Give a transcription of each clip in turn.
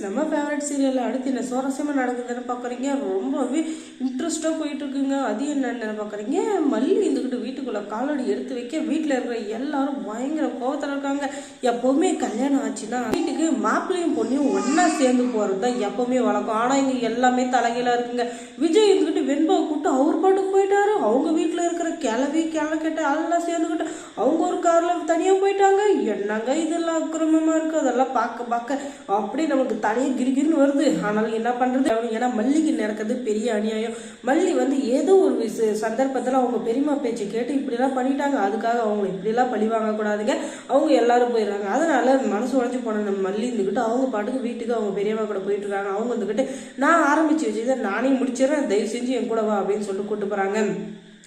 நம்ம favourite serial அடுத்து என்ன சுவாரஸ்யமாக நடக்குதுன்னு பார்க்குறீங்க. ரொம்பவே இன்ட்ரெஸ்டாக போயிட்டு இருக்குங்க. அது என்னன்னு பார்க்குறீங்க, மல்லி இருந்துக்கிட்டு வீட்டுக்குள்ளே காலடி எடுத்து வைக்க வீட்டில் இருக்கிற எல்லாரும் பயங்கர கோவத்தில் இருக்காங்க. எப்போவுமே கல்யாணம் ஆச்சுன்னா வீட்டுக்கு மாப்பிள்ளையும் பொண்ணையும் ஒன்றா சேர்ந்து போகிறது தான் எப்போவுமே வழக்கம். ஆனால் இங்கே எல்லாமே தலைகீழாக இருக்குங்க. விஜய் இருந்துக்கிட்டு வெண்பாவை கூப்பிட்டு அவர் பாட்டுக்கு போயிட்டாரு. அவங்க வீட்டில் இருக்கிற கிளவி கிளக்கெட்ட எல்லாம் சேர்ந்துக்கிட்டு அவங்க ஒரு காரில் தனியாக போயிட்டாங்க. என்னங்க இதெல்லாம் அக்கிரமமாக இருக்குது. அதெல்லாம் பார்க்க அப்படியே நமக்கு தலையே கிரிகிரின்னு வருது. ஆனாலும் என்ன பண்ணுறது, ஏன்னா மல்லிக்கு நடக்கிறது பெரிய அநியாயம். மல்லி வந்து ஏதோ ஒரு சந்தர்ப்பத்தில் அவங்க பெரியம்மா பேச்சு கேட்டு இப்படிலாம் பண்ணிட்டாங்க. அதுக்காக அவங்க இப்படிலாம் பழி வாங்கக்கூடாதுங்க. அவங்க எல்லாரும் போயிடுறாங்க. அதனால மனசு உடஞ்சி போன நம்ம மல்லி இருந்துக்கிட்டு அவங்க பாட்டுக்கு வீட்டுக்கு அவங்க பெரியம்மா கூட போயிட்டு இருக்காங்க. அவங்க வந்துக்கிட்டு நான் ஆரம்பிச்சு வச்சு நானே முடிச்சிடறேன், தயவு செஞ்சு என் கூட வா அப்படின்னு சொல்லிட்டு கூப்பிட்டு போகிறாங்க.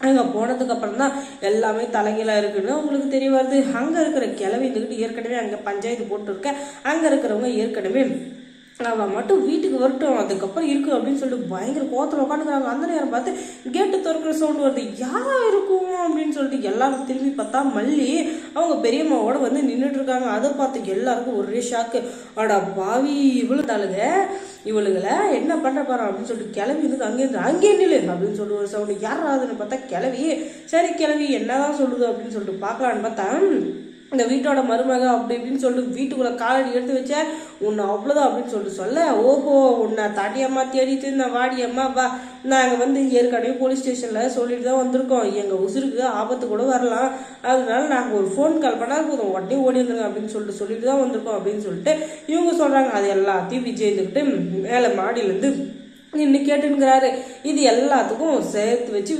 அங்கே போனதுக்கு அப்புறம் தான் எல்லாமே தலைகீழாக இருக்குன்னு உங்களுக்கு தெரிய வருது. அங்கே இருக்கிற கிளவி இருந்துக்கிட்டு ஏற்கனவே அங்கே பஞ்சாயத்து போட்டுருக்க, அங்கே இருக்கிறவங்க ஏற்கனவே அவன் மட்டும் வீட்டுக்கு வரட்டும் அதுக்கப்புறம் இருக்கு அப்படின்னு சொல்லிட்டு பயங்கர கோவத்தில் உட்காந்துக்கிறாங்க. அந்த நேரம் பார்த்து கேட்டு திறக்கிற சவுண்ட் வருது. யாரா இருக்கும் அப்படின்னு சொல்லிட்டு எல்லாரும் திரும்பி பார்த்தா மல்லி அவங்க பெரியம்மாவோட வந்து நின்றுட்டு இருக்காங்க. அதை பார்த்து எல்லாருக்கும் ஒரே ஷாக்கு. அடா பாவி இவளுகளை என்ன பண்ண போறான் அப்படின்னு சொல்லிட்டு கிளவி இருந்து அங்கேயே நில்லு அப்படின்னு சொல்லி ஒரு சவுண்டு. யாராதுன்னு பார்த்தா கிளவி. சரி கிளவி என்னதான் சொல்லுது அப்படின்னு சொல்லிட்டு பார்க்கலான்னு பார்த்தா இந்த வீட்டோட மருமக அப்படி இப்படின்னு சொல்லிட்டு வீட்டுக்குள்ள காலடி எடுத்து வச்ச உன்னை அவ்வளோதான் அப்படின்னு சொல்லிட்டு சொல்ல, ஓஹோ உன்னை தாட்டியம்மா தேடிட்டு இருந்தேன், வாடியம்மா வா, நாங்கள் வந்து ஏற்கனவே போலீஸ் ஸ்டேஷனில் சொல்லிட்டு தான் வந்திருக்கோம், எங்கள் உசுருக்கு ஆபத்து கூட வரலாம், அதனால நாங்கள் ஒரு ஃபோன் கால் பண்ணால் போதும் உடனே ஓடி இருந்துங்க அப்படின்னு சொல்லிட்டு தான் வந்திருக்கோம் அப்படின்னு சொல்லிட்டு இவங்க சொல்கிறாங்க. அது எல்லாத்தையும் விஜய் இருந்துக்கிட்டு மேலே மாடியிலேருந்து நின்று கேட்டுங்கிறாரு. இது எல்லாத்துக்கும் சேர்த்து வச்சு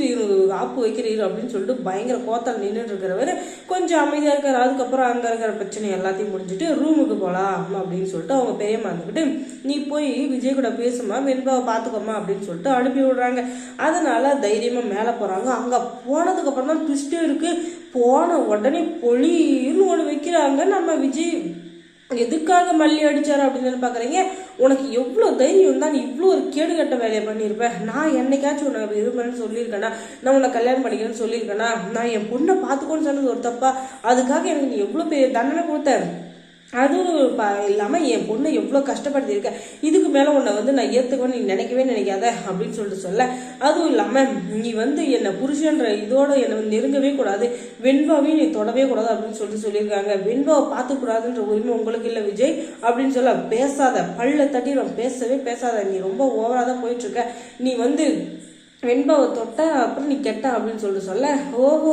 ஆப்பு வைக்கிறீரு அப்படின்னு சொல்லிட்டு பயங்கர கோத்தால் நின்றுட்டு இருக்கிறவர் கொஞ்சம் அமைதியாக இருக்காரு. அதுக்கப்புறம் அங்கே இருக்கிற பிரச்சனை எல்லாத்தையும் முடிஞ்சுட்டு ரூமுக்கு போகலாம் அப்படின்னு சொல்லிட்டு அவங்க பெரியம்மா இருந்துக்கிட்டு நீ போய் விஜய் கூட பேசுமா, வெண்பாவை பார்த்துக்கோமா அப்படின்னு சொல்லிட்டு அனுப்பி விடுறாங்க. அதனால தைரியமாக மேலே போகிறாங்க. அங்கே போனதுக்கப்புறம் தான் ட்விஸ்டே இருக்குது. போன உடனே பொலின்னு ஒன்று வைக்கிறாங்க. நம்ம விஜய் எதுக்காக மல்லி அடிச்சாரு அப்படின்னு பாக்குறீங்க. உனக்கு எவ்வளவு தைரியம் தான் நீ இவ்வளோ ஒரு கேடுகட்ட வேலையை பண்ணியிருப்பேன். நான் என்னைக்காச்சும் உனக்கு இது பண்ணு சொல்லியிருக்கேனா, நான் உன்னை கல்யாணம் பண்ணிக்கிறேன்னு சொல்லியிருக்கேனா, நான் என் பொண்ணை பார்த்துக்கோன்னு சொன்னது ஒரு தப்பா, அதுக்காக எனக்கு நீ எவ்வளோ பெரிய தண்டனை கொடுத்த, அதுவும் இல்லாமல் என் பொண்ணை எவ்வளோ கஷ்டப்படுத்தியிருக்கேன், இதுக்கு மேலே உன்னை வந்து நான் ஏற்றுக்குவேன்னு நீ நினைக்கவே நினைக்காத அப்படின்னு சொல்லிட்டு சொல்ல, அதுவும் இல்லாமல் நீ வந்து என்னை புருஷன்ற இதோட என்னை நெருங்கவே கூடாது, வெண்பாவையும் நீ தொடவே கூடாது அப்படின்னு சொல்லிட்டு சொல்லியிருக்காங்க. வெண்பாவை பார்த்துக்கூடாதுன்ற உரிமை உங்களுக்கு இல்லை விஜய் அப்படின்னு சொல்ல, பேசாத பல்ல தட்டிடுவோம், பேசவே பேசாத, நீ ரொம்ப ஓவராக தான் போயிட்டுருக்க, நீ வந்து வெண்பாவை தொட்ட அப்புறம் நீ கெட்ட அப்படின்னு சொல்லிட்டு சொல்ல, ஓஹோ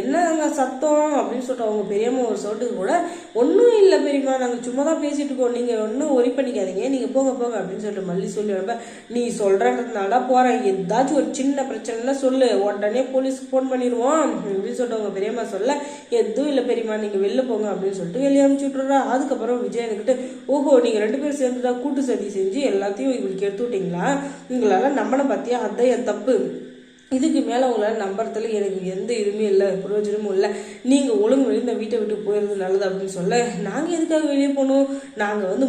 என்னங்க சத்தம் அப்படின்னு சொல்லிட்டு அவங்க பெரியம்மா ஒரு சொல்லிட்டு கூட ஒன்றும் இல்லை பெரியம்மா, நாங்கள் சும்மா தான் பேசிட்டு இருக்கோம், நீங்கள் ஒன்றும் ஒரி பண்ணிக்காதீங்க, நீங்கள் போங்க போங்க அப்படின்னு சொல்லிட்டு மல்லி சொல்லி நீ சொல்கிறதுனால போகிறேன், ஏதாச்சும் ஒரு சின்ன பிரச்சனைனா சொல்லு, உடனே போலீஸ்க்கு ஃபோன் பண்ணிடுவோம் அப்படின்னு சொல்லிட்டு அவங்க பெரியம்மா சொல்ல, எதுவும் இல்லை பெரியம்மா நீங்கள் வெளில போங்க அப்படின்னு சொல்லிட்டு வெளியே அனுப்பிச்சு விட்றா. அதுக்கப்புறம் விஜய் என்கிட்ட ஓஹோ நீங்கள் 2 பேரும் சேர்ந்து தான் கூட்டு சதி செஞ்சு எல்லாத்தையும் இவங்களுக்கு எடுத்து விட்டீங்களா, உங்களால் நம்மளை பார்த்தியா, அதான் என் தப்பு, இதுக்கு மேலே உங்களால் நம்புறதுல எனக்கு எந்த இதுவுமே இல்லை, பிரயோஜனமும் இல்லை, நீங்கள் ஒழுங்கு வெளியே இந்த வீட்டை விட்டு போயிடுறது நல்லது அப்படின்னு சொல்ல, நாங்கள் எதுக்காக வெளியே போகணும், நாங்கள் வந்து